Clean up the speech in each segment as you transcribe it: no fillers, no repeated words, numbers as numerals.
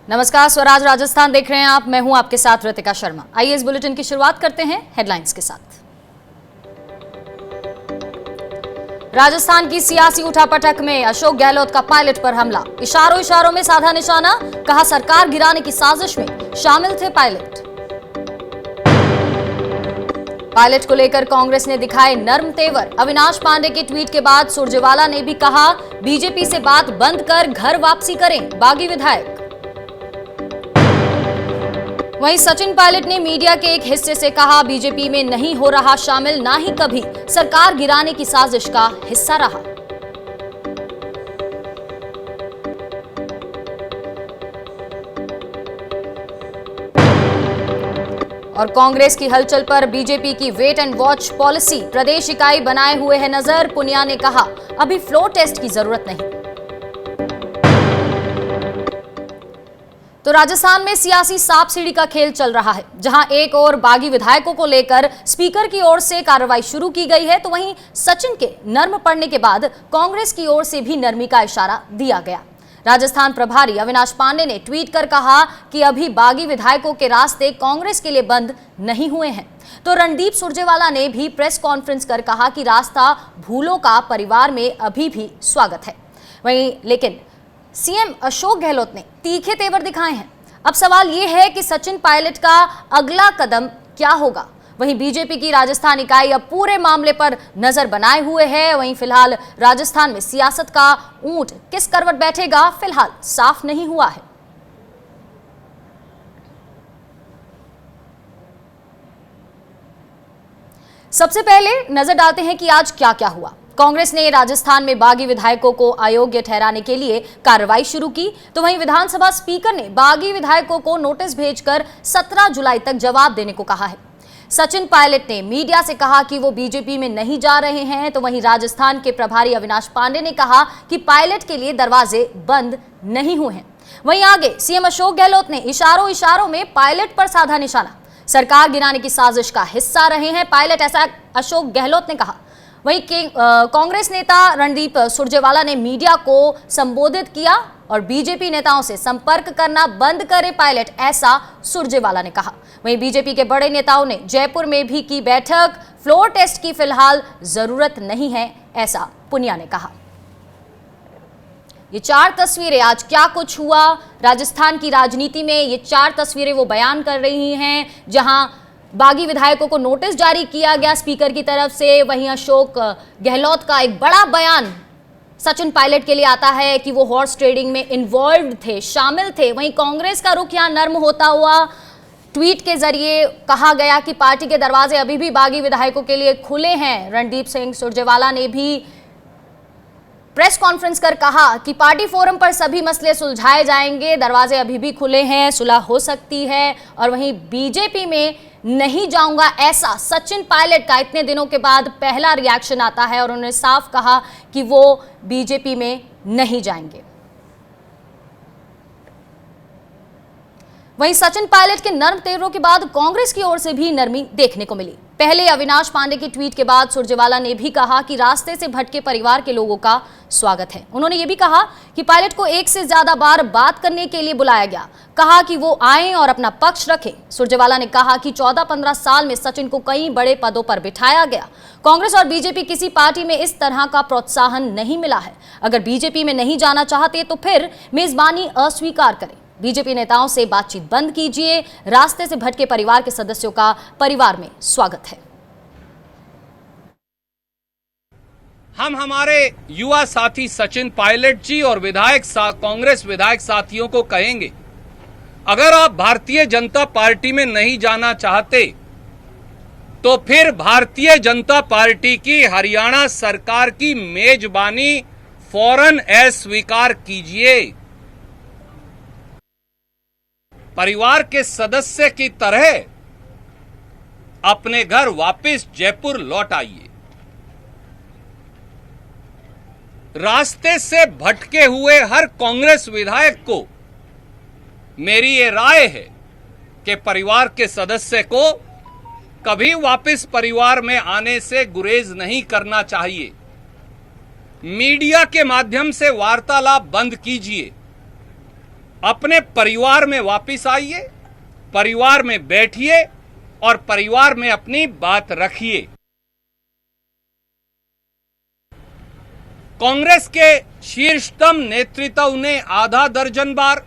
नमस्कार, स्वराज राजस्थान देख रहे हैं आप। मैं हूं आपके साथ रितिका शर्मा। आइए इस बुलेटिन की शुरुआत करते हैं हेडलाइंस के साथ। राजस्थान की सियासी उठापटक में अशोक गहलोत का पायलट पर हमला। इशारों इशारों में साधा निशाना, कहा सरकार गिराने की साजिश में शामिल थे पायलट। पायलट को लेकर कांग्रेस ने दिखाए नर्म तेवर। अविनाश पांडे के ट्वीट के बाद सुरजेवाला ने भी कहा बीजेपी से बात बंद कर घर वापसी करें बागी विधायक। वहीं सचिन पायलट ने मीडिया के एक हिस्से से कहा बीजेपी में नहीं हो रहा शामिल, ना ही कभी सरकार गिराने की साजिश का हिस्सा रहा। और कांग्रेस की हलचल पर बीजेपी की वेट एंड वॉच पॉलिसी, प्रदेश इकाई बनाए हुए है नजर। पुनिया ने कहा अभी फ्लोर टेस्ट की जरूरत नहीं। तो राजस्थान में सियासी सांप सीढ़ी का खेल चल रहा है। जहां एक और बागी विधायकों को लेकर स्पीकर की ओर से कार्रवाई शुरू की गई है, तो वहीं सचिन के नर्म पड़ने के बाद कांग्रेस की ओर से भी नरमी का इशारा दिया गया। राजस्थान प्रभारी अविनाश पांडे ने ट्वीट कर कहा कि अभी बागी विधायकों के रास्ते कांग्रेस के लिए बंद नहीं हुए हैं। तो रणदीप सुरजेवाला ने भी प्रेस कॉन्फ्रेंस कर कहा कि रास्ता भूलों का परिवार में अभी भी स्वागत है। वहीं लेकिन सीएम अशोक गहलोत ने तीखे तेवर दिखाए हैं। अब सवाल यह है कि सचिन पायलट का अगला कदम क्या होगा। वहीं बीजेपी की राजस्थान इकाई अब पूरे मामले पर नजर बनाए हुए है। वहीं फिलहाल राजस्थान में सियासत का ऊंट किस करवट बैठेगा, फिलहाल साफ नहीं हुआ है। सबसे पहले नजर डालते हैं कि आज क्या क्या हुआ। कांग्रेस ने राजस्थान में बागी विधायकों को अयोग्य ठहराने के लिए कार्रवाई शुरू की। तो वहीं विधानसभा स्पीकर ने बागी विधायकों को नोटिस भेजकर 17 जुलाई तक जवाब देने को कहा है। सचिन पायलट ने मीडिया से कहा कि वो बीजेपी में नहीं जा रहे हैं। तो वहीं राजस्थान के प्रभारी अविनाश पांडे ने कहा कि पायलट के लिए दरवाजे बंद नहीं हुए हैं। वहीं आगे सीएम अशोक गहलोत ने इशारों इशारों में पायलट पर साधा निशाना। सरकार गिराने की साजिश का हिस्सा रहे हैं पायलट, ऐसा अशोक गहलोत ने कहा। वहीं कांग्रेस नेता रणदीप सुरजेवाला ने मीडिया को संबोधित किया और बीजेपी नेताओं से संपर्क करना बंद करे पायलट, ऐसा सुरजेवाला ने कहा। वहीं बीजेपी के बड़े नेताओं ने जयपुर में भी की बैठक। फ्लोर टेस्ट की फिलहाल जरूरत नहीं है, ऐसा पुनिया ने कहा। ये 4 तस्वीरें, आज क्या कुछ हुआ राजस्थान की राजनीति में, ये 4 तस्वीरें वो बयान कर रही हैं। जहां बागी विधायकों को नोटिस जारी किया गया स्पीकर की तरफ से, वहीं अशोक गहलोत का एक बड़ा बयान सचिन पायलट के लिए आता है कि वो हॉर्स ट्रेडिंग में इन्वॉल्व थे, शामिल थे। वहीं कांग्रेस का रुख यहां नर्म होता हुआ ट्वीट के जरिए कहा गया कि पार्टी के दरवाजे अभी भी बागी विधायकों के लिए खुले हैं। रणदीप सिंह सुरजेवाला ने भी प्रेस कॉन्फ्रेंस कर कहा कि पार्टी फोरम पर सभी मसले सुलझाए जाएंगे, दरवाजे अभी भी खुले हैं, सुलह हो सकती है। और वहीं बीजेपी में नहीं जाऊंगा, ऐसा सचिन पायलट का इतने दिनों के बाद पहला रिएक्शन आता है और उन्होंने साफ कहा कि वो बीजेपी में नहीं जाएंगे। वहीं सचिन पायलट के नर्म तेवरों के बाद कांग्रेस की ओर से भी नरमी देखने को मिली। पहले अविनाश पांडे के ट्वीट के बाद सुरजेवाला ने भी कहा कि रास्ते से भटके परिवार के लोगों का स्वागत है। उन्होंने ये भी कहा कि पायलट को एक से ज्यादा बार बात करने के लिए बुलाया गया, कहा कि वो आए और अपना पक्ष रखें। सुरजेवाला ने कहा कि 14-15 साल में सचिन को कई बड़े पदों पर बिठाया गया। कांग्रेस और बीजेपी किसी पार्टी में इस तरह का प्रोत्साहन नहीं मिला है। अगर बीजेपी में नहीं जाना चाहते तो फिर मेजबानी अस्वीकार करें। बीजेपी नेताओं से बातचीत बंद कीजिए। रास्ते से भटके परिवार के सदस्यों का परिवार में स्वागत है। हम हमारे युवा साथी सचिन पायलट जी और कांग्रेस विधायक साथियों को कहेंगे, अगर आप भारतीय जनता पार्टी में नहीं जाना चाहते तो फिर भारतीय जनता पार्टी की हरियाणा सरकार की मेजबानी फौरन अस्वीकार कीजिए। परिवार के सदस्य की तरह अपने घर वापस जयपुर लौट आइए। रास्ते से भटके हुए हर कांग्रेस विधायक को मेरी ये राय है कि परिवार के सदस्य को कभी वापस परिवार में आने से गुरेज नहीं करना चाहिए। मीडिया के माध्यम से वार्तालाप बंद कीजिए। अपने परिवार में वापस आइए, परिवार में बैठिए और परिवार में अपनी बात रखिए। कांग्रेस के शीर्षतम नेतृत्व ने आधा दर्जन बार,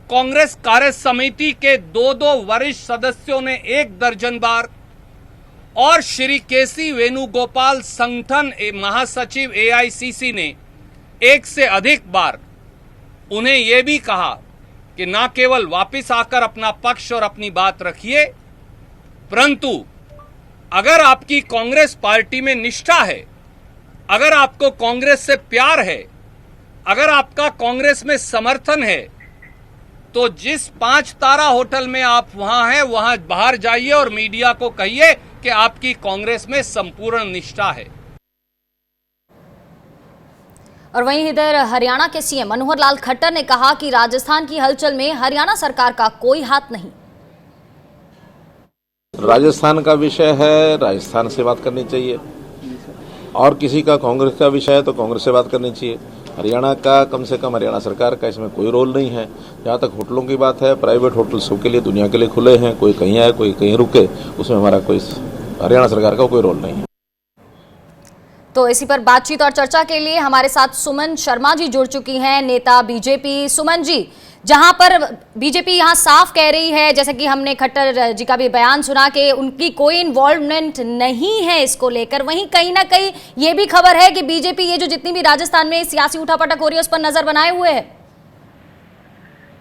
कांग्रेस कार्य समिति के दो वरिष्ठ सदस्यों ने 1 दर्जन बार और श्री केसी वेणुगोपाल संगठन महासचिव एआईसीसी ने 1 से अधिक बार उन्हें यह भी कहा कि ना केवल वापस आकर अपना पक्ष और अपनी बात रखिए, परंतु अगर आपकी कांग्रेस पार्टी में निष्ठा है, अगर आपको कांग्रेस से प्यार है, अगर आपका कांग्रेस में समर्थन है, तो जिस 5 तारा होटल में आप वहां हैं, वहां बाहर जाइए और मीडिया को कहिए कि आपकी कांग्रेस में संपूर्ण निष्ठा है। और वहीं इधर हरियाणा के सीएम मनोहर लाल खट्टर ने कहा कि राजस्थान की हलचल में हरियाणा सरकार का कोई हाथ नहीं। राजस्थान का विषय है, राजस्थान से बात करनी चाहिए, और किसी का कांग्रेस का विषय है तो कांग्रेस से बात करनी चाहिए। हरियाणा का, कम से कम हरियाणा सरकार का इसमें कोई रोल नहीं है। जहाँ तक होटलों की बात है, प्राइवेट होटल सबके लिए, दुनिया के लिए खुले हैं, कोई कहीं आए कोई कहीं रुके, उसमें हमारा कोई, हरियाणा सरकार का कोई रोल नहीं है। तो इसी पर बातचीत और चर्चा के लिए हमारे साथ सुमन शर्मा जी जुड़ चुकी हैं, नेता बीजेपी। सुमन जी, जहां पर बीजेपी यहां साफ कह रही है, जैसे कि हमने खट्टर जी का भी बयान सुना कि उनकी कोई इन्वॉल्वमेंट नहीं है इसको लेकर, वहीं कहीं ना कहीं ये भी खबर है कि बीजेपी ये जो जितनी भी राजस्थान में सियासी उठापटक हो रही है उस पर नजर बनाए हुए है।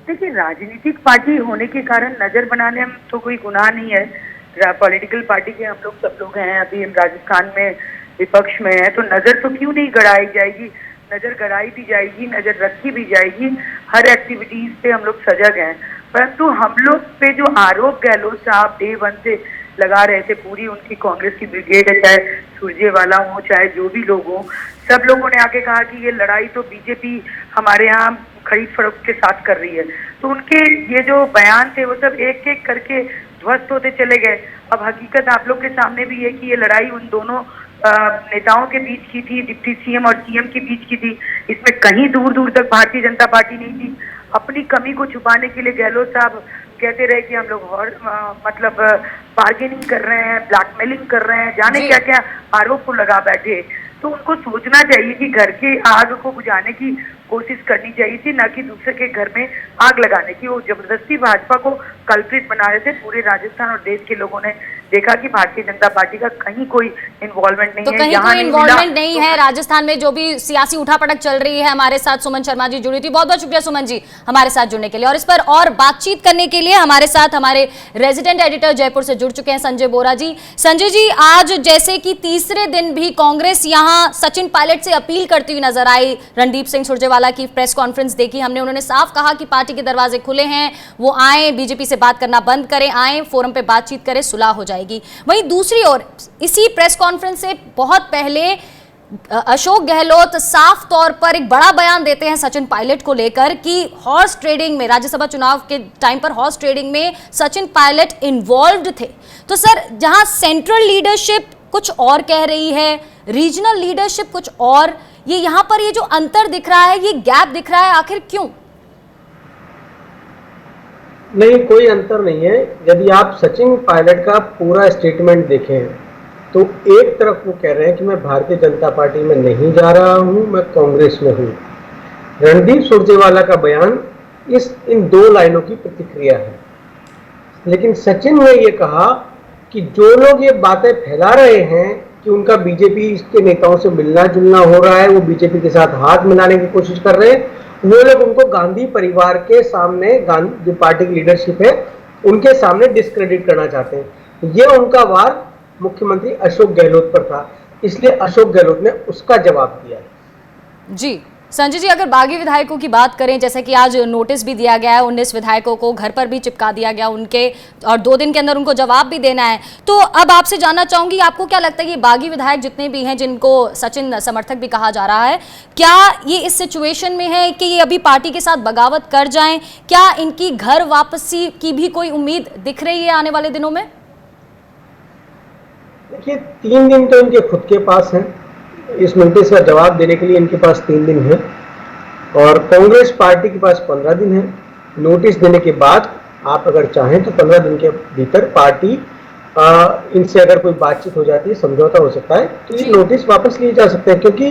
देखिए, राजनीतिक पार्टी होने के कारण नजर बनाने में तो कोई गुनाह नहीं है। पॉलिटिकल पार्टी के हम लोग सब लोग हैं, अभी हम राजस्थान में विपक्ष में है, तो नजर तो क्यों नहीं गड़ाई जाएगी, नजर गड़ाई भी जाएगी, नजर रखी भी जाएगी। हर एक्टिविटीज पे हम लोग सजग हैं, परंतु हम लोग पे जो आरोप गहलोत साहब डे 1 से लगा रहे थे, पूरी उनकी कांग्रेस की ब्रिगेड है, चाहे सुरजेवाला हो चाहे जो भी लोग हो, सब लोगों ने आके कहा कि ये लड़ाई तो बीजेपी हमारे यहाँ खरीद फरोख्त के साथ कर रही है। तो उनके ये जो बयान थे वो सब एक एक करके ध्वस्त होते चले गए। अब हकीकत आप लोग के सामने भी है कि ये लड़ाई उन दोनों नेताओं के बीच की थी, डिप्टी सीएम और सीएम के बीच की थी। इसमें कहीं दूर दूर तक भारतीय जनता पार्टी नहीं थी। अपनी कमी को छुपाने के लिए गहलोत साहब कहते रहे कि हम लोग और मतलब बार्गेनिंग कर रहे हैं, ब्लैकमेलिंग कर रहे हैं, जाने क्या क्या आरोप को लगा बैठे। तो उनको सोचना चाहिए कि घर के आग को बुझाने की कोशिश करनी चाहिए थी, ना कि दूसरे के घर में आग लगाने की। वो जबरदस्ती भाजपा को कल्प्रिट बना रहे थे। पूरे राजस्थान और देश के लोगों ने देखा कि भारतीय जनता पार्टी का कहीं कोई इन्वॉल्वमेंट नहीं है, कहीं कोई इन्वॉल्वमेंट नहीं है राजस्थान में जो भी सियासी उठापटक चल रही है। हमारे साथ सुमन शर्मा जी जुड़ी थी, बहुत बहुत शुक्रिया सुमन जी हमारे साथ जुड़ने के लिए। और इस पर और बातचीत करने के लिए हमारे साथ हमारे रेजिडेंट एडिटर जयपुर से जुड़ चुके हैं संजय बोरा जी। संजय जी, आज जैसे कि तीसरे दिन भी कांग्रेस यहाँ सचिन पायलट से अपील करती हुई नजर आई। रणदीप सिंह सुरजेवाला की प्रेस कॉन्फ्रेंस देखी हमने, उन्होंने साफ कहा कि पार्टी के दरवाजे खुले हैं, वो आए, बीजेपी से बात करना बंद करें, आए फोरम पे बातचीत करें, सुलह हो जाएगी। वहीं दूसरी ओर इसी प्रेस कॉन्फ्रेंस से बहुत पहले अशोक गहलोत साफ तौर पर एक बड़ा बयान देते हैं सचिन पायलट को लेकर कि हॉर्स ट्रेडिंग में, राज्यसभा चुनाव के टाइम पर हॉर्स ट्रेडिंग में सचिन पायलट इन्वॉल्व्ड थे। तो सर, जहां सेंट्रल लीडरशिप कुछ और कह रही है, रीजनल लीडरशिप कुछ और, ये यहां पर ये जो अंतर दिख रहा है, ये गैप दिख रहा है, आखिर क्यों? नहीं, कोई अंतर नहीं है। यदि आप सचिन पायलट का पूरा स्टेटमेंट देखें तो एक तरफ वो कह रहे हैं कि मैं भारतीय जनता पार्टी में नहीं जा रहा हूं, मैं कांग्रेस में हूं। रणदीप सुरजेवाला का बयान इन 2 लाइनों की प्रतिक्रिया है। लेकिन सचिन ने ये कहा कि जो लोग ये बातें फैला रहे हैं कि उनका बीजेपी के नेताओं से मिलना जुलना हो रहा है, वो बीजेपी के साथ हाथ मिलाने की कोशिश कर रहे हैं, वो लोग उनको गांधी परिवार के सामने, जो पार्टी की लीडरशिप है उनके सामने डिस्क्रेडिट करना चाहते हैं। ये उनका वार मुख्यमंत्री अशोक गहलोत पर था, इसलिए अशोक गहलोत ने उसका जवाब दिया। जी संजय जी, अगर बागी विधायकों की बात करें, जैसे कि आज नोटिस भी दिया गया है 19 विधायकों को, घर पर भी चिपका दिया गया उनके, और 2 दिन के अंदर उनको जवाब भी देना है। तो अब आपसे जानना चाहूंगी, आपको क्या लगता है ये बागी विधायक जितने भी हैं, जिनको सचिन समर्थक भी कहा जा रहा है, क्या ये इस सिचुएशन में है कि ये अभी पार्टी के साथ बगावत कर जाएं? क्या इनकी घर वापसी की भी कोई उम्मीद दिख रही है आने वाले दिनों में? देखिए, 3 दिन तो इनके खुद के पास हैं, इस नोटिस का जवाब देने के लिए इनके पास 3 दिन है, और कांग्रेस पार्टी के पास 15 दिन है। नोटिस देने के बाद आप अगर चाहें तो 15 दिन के भीतर पार्टी इनसे अगर कोई बातचीत हो जाती है, समझौता हो सकता है, तो ये नोटिस वापस लिए जा सकते हैं, क्योंकि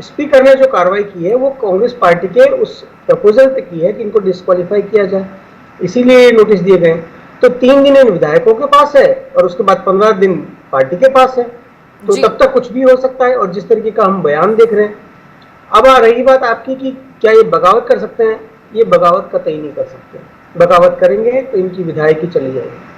स्पीकर ने जो कार्रवाई की है वो कांग्रेस पार्टी के उस प्रपोजल पे की है कि इनको डिस्क्वालीफाई किया जाए, इसीलिए नोटिस दिए गए। तो 3 दिन इन विधायकों के पास है और उसके बाद 15 दिन पार्टी के पास है, तो तब तक कुछ भी हो सकता है। और जिस तरीके का हम बयान देख रहे हैं, अब आ रही बात आपकी कि क्या ये बगावत कर सकते हैं, ये बगावत कतई नहीं कर सकते। बगावत करेंगे तो इनकी विधायकी चली जाएगी।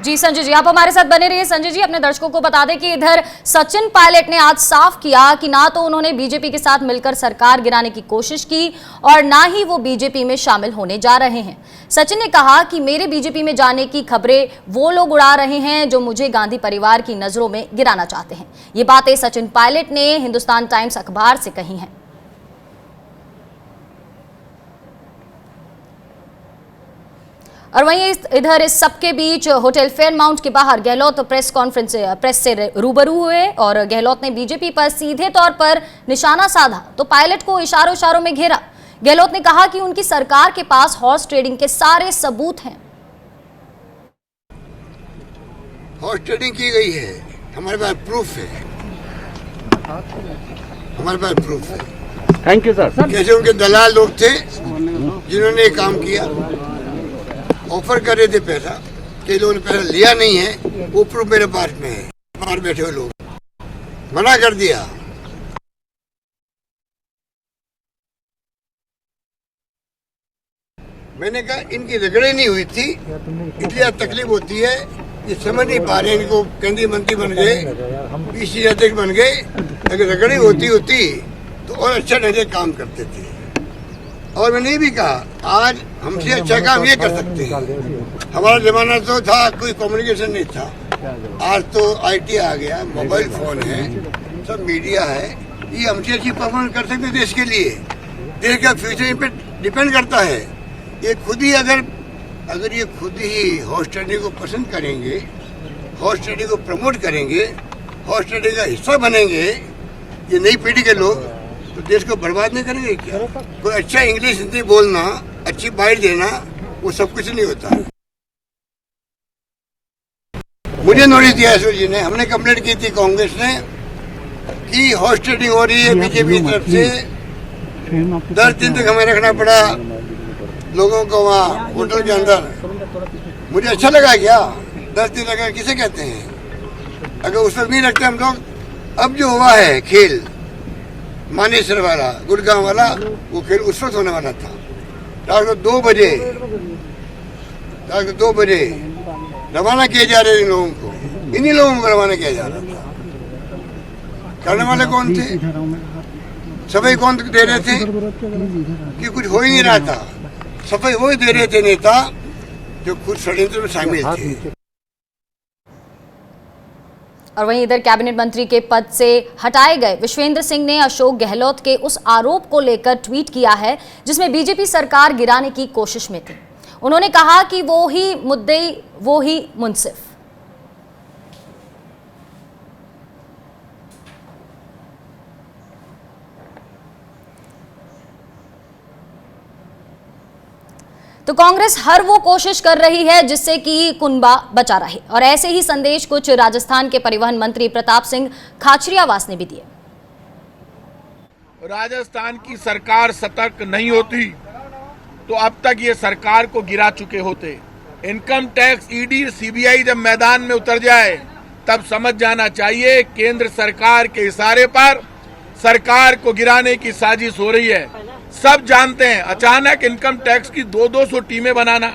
जी संजय जी, आप हमारे साथ बने रहिए। संजय जी, अपने दर्शकों को बता दें कि इधर सचिन पायलट ने आज साफ किया कि ना तो उन्होंने बीजेपी के साथ मिलकर सरकार गिराने की कोशिश की और ना ही वो बीजेपी में शामिल होने जा रहे हैं। सचिन ने कहा कि मेरे बीजेपी में जाने की खबरें वो लोग उड़ा रहे हैं जो मुझे गांधी परिवार की नजरों में गिराना चाहते हैं। ये बातें सचिन पायलट ने हिंदुस्तान टाइम्स अखबार से कही हैं। और वहीं इधर इस सबके बीच होटल फेयरमाउंट के बाहर गहलोत प्रेस से रूबरू हुए और गहलोत ने बीजेपी पर सीधे तौर पर निशाना साधा तो पायलट को इशारों में घेरा। गहलोत ने कहा कि उनकी सरकार के पास हॉर्स ट्रेडिंग के सारे सबूत हैं। हॉर्स ट्रेडिंग की गई है, हमारे पास प्रूफ है, हमारे पास प्रूफ है। Thank you sir. कैसे उनके दलाल लोग थे जिन्होंने ये काम किया, ऑफर कर रहे थे पैसा, कई लोगों ने पैसा लिया नहीं है, वो प्रूफ मेरे पास में है। बाहर बैठे हुए लोग मना कर दिया। मैंने कहा इनकी रगड़े नहीं हुई थी, इसलिए तकलीफ होती है, ये समझ नहीं पा रहे। इनको केंद्रीय मंत्री बन गए, पीसीसी अध्यक्ष बन गए, अगर रगड़ी होती तो और अच्छा ढंग से काम करते थे। और मैंने ये भी कहा आज हमसे अच्छा काम ये कर सकते हैं। हमारा जमाना तो था कोई कम्युनिकेशन नहीं था, आज तो आईटी आ गया, मोबाइल फोन है, सब मीडिया है, ये हमसे अच्छी परफॉर्मेंस कर सकते हैं देश के लिए। देश का फ्यूचर इन पे डिपेंड करता है। ये खुद ही अगर ये खुद ही हॉर्स ट्रेडिंग को पसंद करेंगे, हॉर्स ट्रेडिंग को प्रमोट करेंगे, हॉर्स ट्रेडिंग का हिस्सा बनेंगे ये नई पीढ़ी के लोग, तो देश को बर्बाद नहीं करेंगे क्या? कोई अच्छा इंग्लिश हिंदी बोलना, अच्छी बाइट देना, वो सब कुछ नहीं होता। मुझे नोटिस दिया एसओ जी ने, हमने कंप्लेंट की थी कांग्रेस ने कि हॉर्स ट्रेडिंग हो रही है बीजेपी की तरफ से। 10 दिन तक हमें रखना पड़ा लोगों को वहाँ होटल के अंदर। मुझे अच्छा लगा क्या 10 दिन लगा, किसे कहते हैं? अगर उस वक्त नहीं रखते हम लोग, अब जो हुआ है खेल मानेसर वाला, गुड़गांव वाला, वो खेल उस वक्त होने वाला था। रात 2 बजे रवाना किए जा रहे इन लोगों को, इन्हीं लोगों को रवाना किया जा रहा था। करने वाले कौन थे? सफाई कौन दे रहे थे कि कुछ हो ही नहीं रहा था? सफाई वही दे रहे थे नेता जो खुद षड्यंत्र में शामिल थे। और वहीं इधर कैबिनेट मंत्री के पद से हटाए गए विश्वेंद्र सिंह ने अशोक गहलोत के उस आरोप को लेकर ट्वीट किया है जिसमें बीजेपी सरकार गिराने की कोशिश में थी। उन्होंने कहा कि वो ही मुद्दई, वो ही मुंसिफ। तो कांग्रेस हर वो कोशिश कर रही है जिससे कि कुनबा बचा रहे और ऐसे ही संदेश कुछ राजस्थान के परिवहन मंत्री प्रताप सिंह खाचरियावास ने भी दिए। राजस्थान की सरकार सतर्क नहीं होती तो अब तक ये सरकार को गिरा चुके होते। इनकम टैक्स, ईडी, सीबीआई जब मैदान में उतर जाए तब समझ जाना चाहिए केंद्र सरकार के इशारे पर सरकार को गिराने की साजिश हो रही है। सब जानते हैं अचानक इनकम टैक्स की 200 टीमें बनाना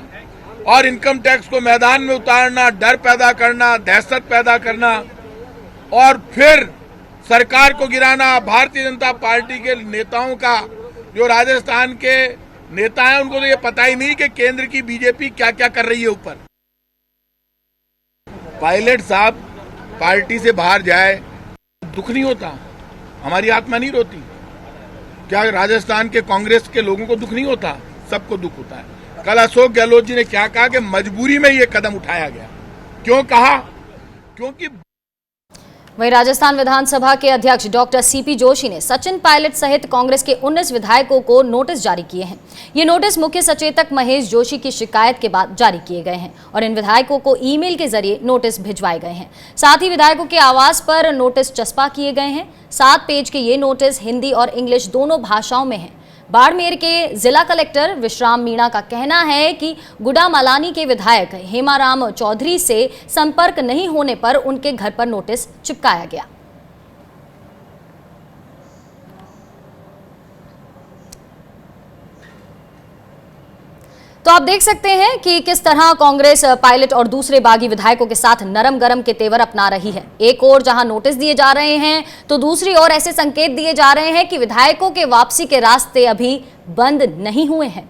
और इनकम टैक्स को मैदान में उतारना, डर पैदा करना, दहशत पैदा करना और फिर सरकार को गिराना। भारतीय जनता पार्टी के नेताओं का, जो राजस्थान के नेता हैं, उनको तो ये पता ही नहीं कि केंद्र की बीजेपी क्या क्या कर रही है ऊपर। पायलट साहब पार्टी से बाहर जाए दुख नहीं होता, हमारी आत्मा नहीं रोती क्या? राजस्थान के कांग्रेस के लोगों को दुख नहीं होता? सबको दुख होता है। कल अशोक गहलोत जी ने क्या कहा कि मजबूरी में ये कदम उठाया गया। क्यों कहा? क्योंकि वहीं राजस्थान विधानसभा के अध्यक्ष डॉक्टर सीपी जोशी ने सचिन पायलट सहित कांग्रेस के 19 विधायकों को नोटिस जारी किए हैं। ये नोटिस मुख्य सचेतक महेश जोशी की शिकायत के बाद जारी किए गए हैं और इन विधायकों को ईमेल के जरिए नोटिस भिजवाए गए हैं। साथ ही विधायकों के आवास पर नोटिस चस्पा किए गए हैं। 7 पेज के ये नोटिस हिंदी और इंग्लिश दोनों भाषाओं में हैं। बाड़मेर के जिला कलेक्टर विश्राम मीणा का कहना है कि गुडामालानी के विधायक हेमाराम चौधरी से संपर्क नहीं होने पर उनके घर पर नोटिस चिपकाया गया। तो आप देख सकते हैं कि किस तरह कांग्रेस पायलट और दूसरे बागी विधायकों के साथ नरम गरम के तेवर अपना रही है। एक ओर जहां नोटिस दिए जा रहे हैं तो दूसरी ओर ऐसे संकेत दिए जा रहे हैं कि विधायकों के वापसी के रास्ते अभी बंद नहीं हुए हैं।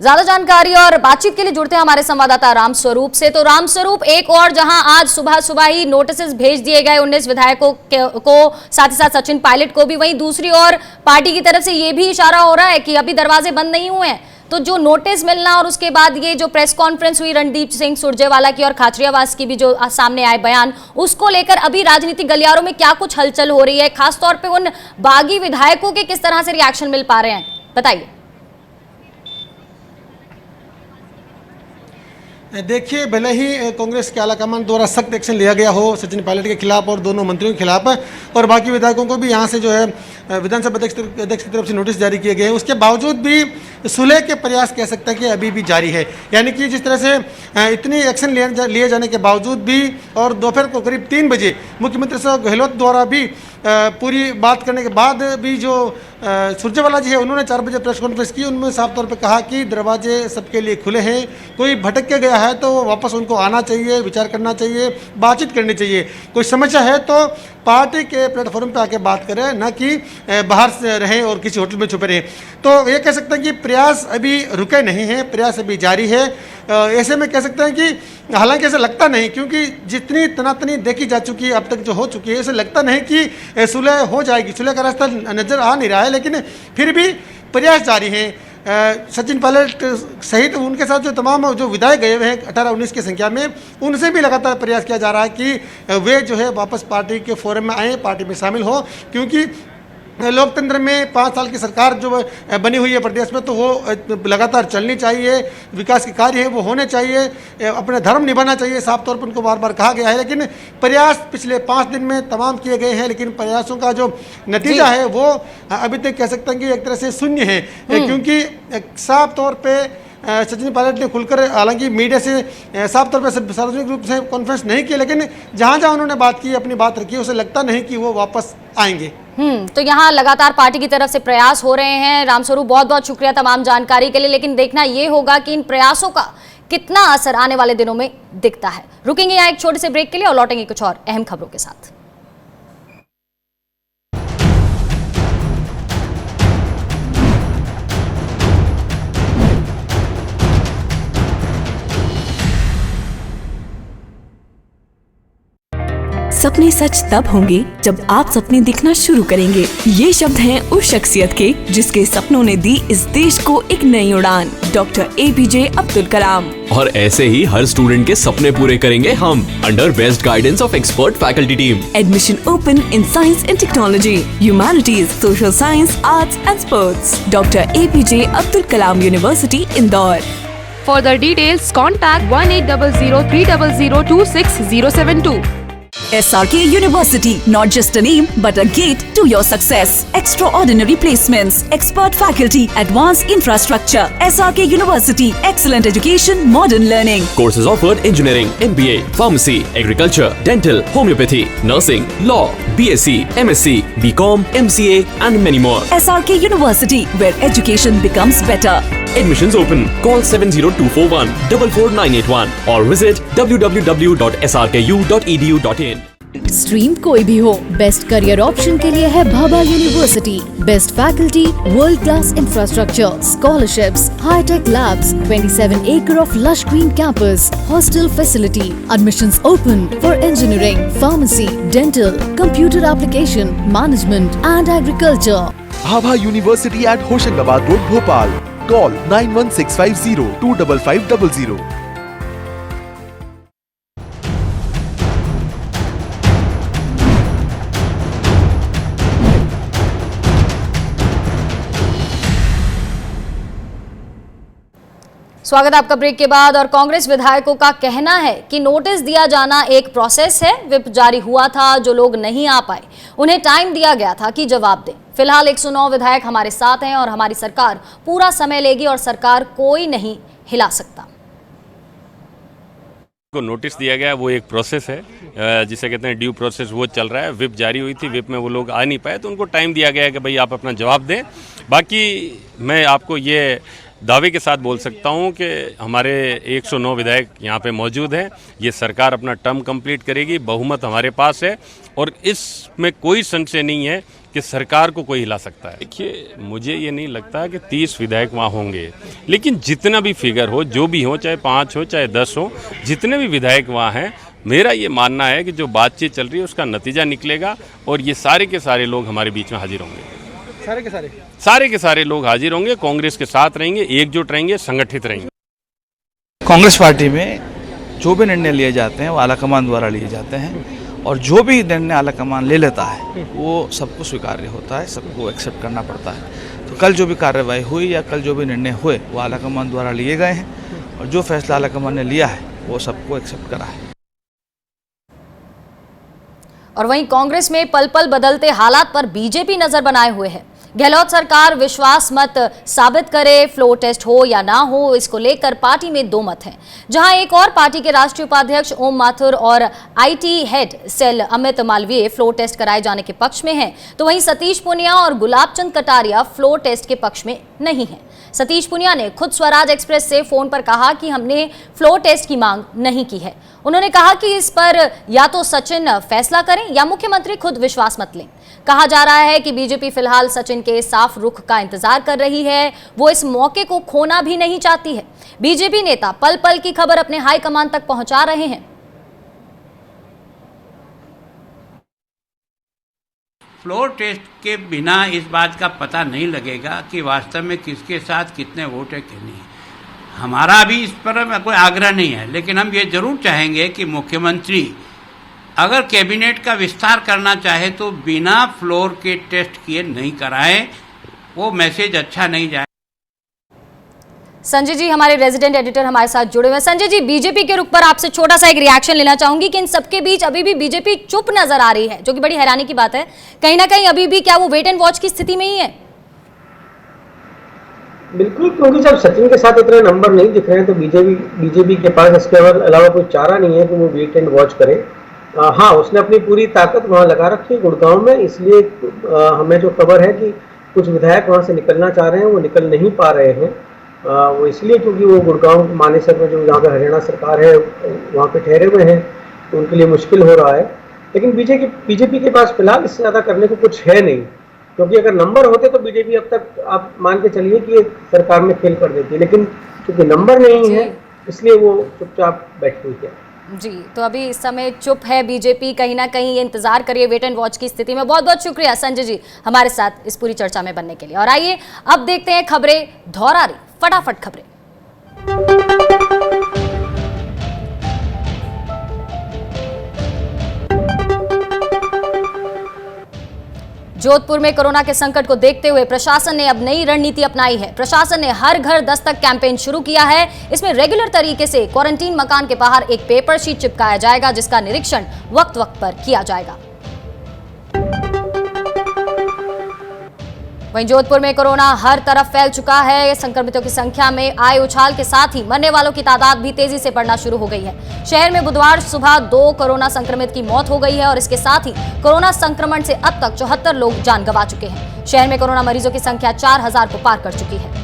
ज्यादा जानकारी और बातचीत के लिए जुड़ते हैं हमारे संवाददाता रामस्वरूप से। तो रामस्वरूप, एक और जहां आज सुबह सुबह ही नोटिस भेज दिए गए 19 विधायकों को, साथ ही साथ सचिन पायलट को भी, वहीं दूसरी ओर पार्टी की तरफ से यह भी इशारा हो रहा है कि अभी दरवाजे बंद नहीं हुए हैं। तो जो नोटिस मिलना और उसके बाद ये जो प्रेस कॉन्फ्रेंस हुई रणदीप सिंह सुरजेवाला की और खाचरियावास की भी जो सामने आए बयान, उसको लेकर अभी राजनीतिक गलियारों में क्या कुछ हलचल हो रही है? खासतौर पर उन बागी विधायकों के किस तरह से रिएक्शन मिल पा रहे हैं, बताइए। देखिए, भले ही कांग्रेस के आलाकमान द्वारा सख्त एक्शन लिया गया हो सचिन पायलट के खिलाफ और दोनों मंत्रियों के खिलाफ, और बाकी विधायकों को भी यहाँ से जो है विधानसभा अध्यक्ष की तरफ से नोटिस जारी किए गए हैं, उसके बावजूद भी सुलह के प्रयास कह सकते हैं कि अभी भी जारी है। यानी कि जिस तरह से इतनी एक्शन लिए जाने के बावजूद भी और दोपहर को करीब 3 बजे मुख्यमंत्री साहब गहलोत द्वारा भी पूरी बात करने के बाद भी जो सुरजेवाला जी है उन्होंने 4 बजे प्रेस कॉन्फ्रेंस की। उन्होंने साफ तौर पे कहा कि दरवाजे सबके लिए खुले हैं, कोई भटक के गया है तो वापस उनको आना चाहिए, विचार करना चाहिए, बातचीत करनी चाहिए। कोई समस्या है तो पार्टी के प्लेटफॉर्म पे आके बात करें, न कि बाहर से रहें और किसी होटल में छुपे रहें। तो ये कह सकते हैं कि प्रयास अभी रुके नहीं हैं, प्रयास अभी जारी है। ऐसे में कह सकते हैं कि हालांकि ऐसा लगता नहीं, क्योंकि जितनी तनातनी देखी जा चुकी है अब तक जो हो चुकी है, ऐसा लगता नहीं कि सुलह हो जाएगी। सुलह का रास्ता नजर आ नहीं रहा है, लेकिन फिर भी प्रयास जारी है। सचिन पायलट सहित उनके साथ जो तमाम जो विधायक गए हुए हैं 18-19 की संख्या में, उनसे भी लगातार प्रयास किया जा रहा है कि वे जो है वापस पार्टी के फोरम में आएँ, पार्टी में शामिल हो। क्योंकि लोकतंत्र में 5 साल की सरकार जो बनी हुई है प्रदेश में, तो वो लगातार चलनी चाहिए, विकास के कार्य है वो होने चाहिए, अपने धर्म निभाना चाहिए, साफ तौर पर उनको बार बार कहा गया है। लेकिन प्रयास पिछले 5 दिन में तमाम किए गए हैं, लेकिन प्रयासों का जो नतीजा है वो अभी तक कह सकते हैं कि एक तरह से शून्य है। क्योंकि साफ तौर पर सचिन पायलट ने खुलकर, हालांकि मीडिया से साफ तौर पर सार्वजनिक रूप से कॉन्फ्रेंस नहीं की, लेकिन जहां जहां उन्होंने बात की, अपनी बात रखी, उसे लगता नहीं कि वो वापस आएंगे। तो यहाँ लगातार पार्टी की तरफ से प्रयास हो रहे हैं। रामस्वरूप, बहुत बहुत शुक्रिया तमाम जानकारी के लिए। लेकिन देखना ये होगा कि इन प्रयासों का कितना असर आने वाले दिनों में दिखता है। रुकेंगे यहाँ एक छोटे से ब्रेक के लिए और लौटेंगे कुछ और अहम खबरों के साथ। सपने सच तब होंगे जब आप सपने दिखना शुरू करेंगे। ये शब्द हैं उस शख्सियत के जिसके सपनों ने दी इस देश को एक नई उड़ान, डॉक्टर APJ अब्दुल कलाम। और ऐसे ही हर स्टूडेंट के सपने पूरे करेंगे हम, under best guidance of expert faculty team. Admission open in science and technology, humanities, social science, arts and sports. Doctor APJ Abdul Kalam university, Indore. For the details, contact 180030026072. SRK University, not just a name, but a gate to your success. Extraordinary placements, expert faculty, advanced infrastructure. SRK University, excellent education, modern learning. Courses offered: engineering, MBA, pharmacy, agriculture, dental, homeopathy, nursing, law, BSc, MSc, BCom, MCA, and many more. SRK University, where education becomes better. Admissions open. Call 70241 44981 or visit www.srku.edu.in. Stream कोई भी हो, best career option के लिए है Bhabha university. Best faculty, world class infrastructure, scholarships, hi tech labs, 27 acre of lush green campus, hostel facility. Admissions open for engineering, pharmacy, dental, computer application, management and agriculture. Bhabha university at Hoshangabad road, Bhopal. Call 91650 25500. स्वागत है आपका break के बाद। और कांग्रेस विधायकों का कहना है कि नोटिस दिया जाना एक प्रोसेस है। व्हिप जारी हुआ था, जो लोग नहीं आ पाए उन्हें टाइम दिया गया था कि जवाब दें। फिलहाल 109 विधायक हमारे साथ हैं और हमारी सरकार पूरा समय लेगी और सरकार कोई नहीं हिला सकता। को नोटिस दिया गया, वो एक प्रोसेस है जिसे कहते हैं ड्यू प्रोसेस, वो चल रहा है। व्हिप जारी हुई थी, व्हिप में वो लोग आ नहीं पाए तो उनको टाइम दिया गया है कि भाई आप अपना जवाब दें। बाकी मैं आपको ये दावे के साथ बोल सकता हूं कि हमारे 109 विधायक यहां पे मौजूद हैं। ये सरकार अपना टर्म कंप्लीट करेगी, बहुमत हमारे पास है और इसमें कोई संशय नहीं है कि सरकार को कोई हिला सकता है। देखिए, मुझे ये नहीं लगता कि 30 विधायक वहाँ होंगे, लेकिन जितना भी फिगर हो, जो भी हो, चाहे 5 हो चाहे 10 हो, जितने भी विधायक वहाँ हैं, मेरा ये मानना है कि जो बातचीत चल रही है उसका नतीजा निकलेगा और ये सारे के सारे लोग हमारे बीच में हाजिर होंगे। सारे के सारे लोग हाजिर होंगे, कांग्रेस के साथ रहेंगे, एकजुट रहेंगे, संगठित रहेंगे। कांग्रेस पार्टी में जो भी निर्णय लिए जाते हैं वो आलाकमान द्वारा लिए जाते हैं और जो भी निर्णय आलाकमान ले लेता है वो सबको स्वीकार्य होता है, सबको एक्सेप्ट करना पड़ता है। तो कल जो भी कार्रवाई हुई या कल जो भी निर्णय हुए वो आलाकमान द्वारा लिए गए हैं और जो फैसला आलाकमान ने लिया है वो सबको एक्सेप्ट करा है। और वहीं कांग्रेस में पल पल बदलते हालात पर बीजेपी नजर बनाए हुए है। गहलोत सरकार विश्वास मत साबित करे, फ्लोर टेस्ट हो या ना हो, इसको लेकर पार्टी में दो मत हैं। जहां एक और पार्टी के राष्ट्रीय उपाध्यक्ष ओम माथुर और IT head cell Amit Malviya floor test कराए जाने के पक्ष में हैं, तो वहीं सतीश पूनिया और गुलाबचंद कटारिया फ्लोर टेस्ट के पक्ष में नहीं हैं। सतीश पूनिया ने खुद स्वराज एक्सप्रेस से फोन पर कहा कि हमने फ्लोर टेस्ट की मांग नहीं की है। उन्होंने कहा कि इस पर या तो सचिन फैसला करें या मुख्यमंत्री खुद विश्वास मत लें। कहा जा रहा है कि बीजेपी फिलहाल सचिन के साफ रुख का इंतजार कर रही है, वो इस मौके को खोना भी नहीं चाहती है। बीजेपी नेता पल पल की खबर अपने हाईकमान तक पहुंचा रहे हैं। फ्लोर टेस्ट के बिना इस बात का पता नहीं लगेगा कि वास्तव में किसके साथ कितने वोट है कि नहीं। हमारा अभी इस पर कोई आग्रह नहीं है, लेकिन हम ये जरूर चाहेंगे कि मुख्यमंत्री अगर कैबिनेट का विस्तार करना चाहे तो बिना फ्लोर के टेस्ट किए नहीं कराएं, वो मैसेज अच्छा नहीं जाए। संजय जी हमारे रेजिडेंट एडिटर हमारे साथ जुड़े हुए हैं। संजय जी, बीजेपी के रुख पर आपसे छोटा सा एक रिएक्शन लेना चाहूंगी कि इन सबके बीच अभी भी बीजेपी चुप नजर आ रही है, जो कि बड़ी हैरानी की बात है। कहीं ना कहीं अभी भी क्या वो वेट एंड वॉच की स्थिति में ही है? बिल्कुल, क्योंकि जब सचिन के साथ इतने नंबर नहीं दिख रहे हैं तो बीजेपी के पास इसके अलावा कोई चारा नहीं है कि वो वेट एंड वॉच करे। हाँ, उसने अपनी पूरी ताकत वहाँ लगा रखी है गुड़गांव में, इसलिए हमें जो खबर है कि कुछ विधायक वहाँ से निकलना चाह रहे हैं, वो निकल नहीं पा रहे हैं। वो इसलिए क्योंकि वो गुड़गांव मानेसर में जो जहाँ पे हरियाणा सरकार है वहाँ पे ठहरे हुए हैं, तो उनके लिए मुश्किल हो रहा है। लेकिन बीजेपी के पास फिलहाल इससे ज़्यादा करने को कुछ है नहीं, क्योंकि अगर नंबर होते तो बीजेपी अब तक आप मान के चलिए कि सरकार में खेल कर देती, लेकिन क्योंकि नंबर नहीं है इसलिए वो चुपचाप बैठी हुई है। जी, तो अभी इस समय चुप है बीजेपी, कहीं ना कहीं इंतजार करिए वेट एंड वॉच की स्थिति में। बहुत बहुत शुक्रिया संजय जी हमारे साथ इस पूरी चर्चा में बनने के लिए। और आइए अब देखते हैं खबरें दोहरा रही, फटाफट खबरें। जोधपुर में कोरोना के संकट को देखते हुए प्रशासन ने अब नई रणनीति अपनाई है। प्रशासन ने हर घर दस्तक कैंपेन शुरू किया है। इसमें रेगुलर तरीके से क्वारंटीन मकान के बाहर एक पेपर शीट चिपकाया जाएगा, जिसका निरीक्षण वक्त वक्त पर किया जाएगा। वहीं जोधपुर में कोरोना हर तरफ फैल चुका है। संक्रमितों की संख्या में आए उछाल के साथ ही मरने वालों की तादाद भी तेजी से बढ़ना शुरू हो गई है। शहर में बुधवार सुबह 2 कोरोना संक्रमित की मौत हो गई है और इसके साथ ही कोरोना संक्रमण से अब तक 74 लोग जान गंवा चुके हैं। शहर में कोरोना मरीजों की संख्या 4000 को पार कर चुकी है।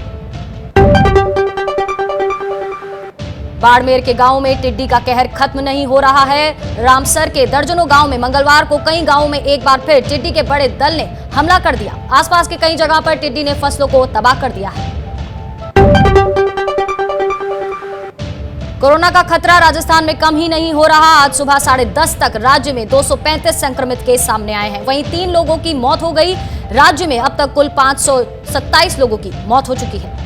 बाड़मेर के गांव में टिड्डी का कहर खत्म नहीं हो रहा है। रामसर के दर्जनों गांव में मंगलवार को कई गांवों में एक बार फिर टिड्डी के बड़े दल ने हमला कर दिया। आसपास के कई जगह पर टिड्डी ने फसलों को तबाह कर दिया है। कोरोना का खतरा राजस्थान में कम ही नहीं हो रहा। आज सुबह 10:30 तक राज्य में 235 संक्रमित केस सामने आए हैं। वहीं 3 लोगों की मौत हो गई। राज्य में अब तक कुल 527 लोगों की मौत हो चुकी है।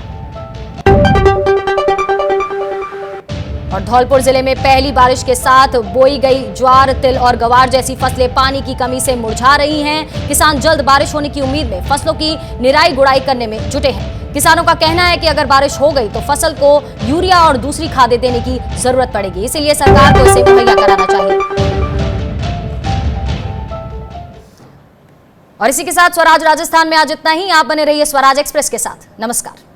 और धौलपुर जिले में पहली बारिश के साथ बोई गई ज्वार, तिल और गवार जैसी फसलें पानी की कमी से मुरझा रही हैं। किसान जल्द बारिश होने की उम्मीद में फसलों की निराई गुड़ाई करने में जुटे हैं। किसानों का कहना है कि अगर बारिश हो गई तो फसल को यूरिया और दूसरी खादें देने की जरूरत पड़ेगी, इसीलिए सरकार को इसे मुहैया कराना चाहिए। और इसी के साथ स्वराज राजस्थान में आज इतना ही। आप बने रहिए स्वराज एक्सप्रेस के साथ। नमस्कार।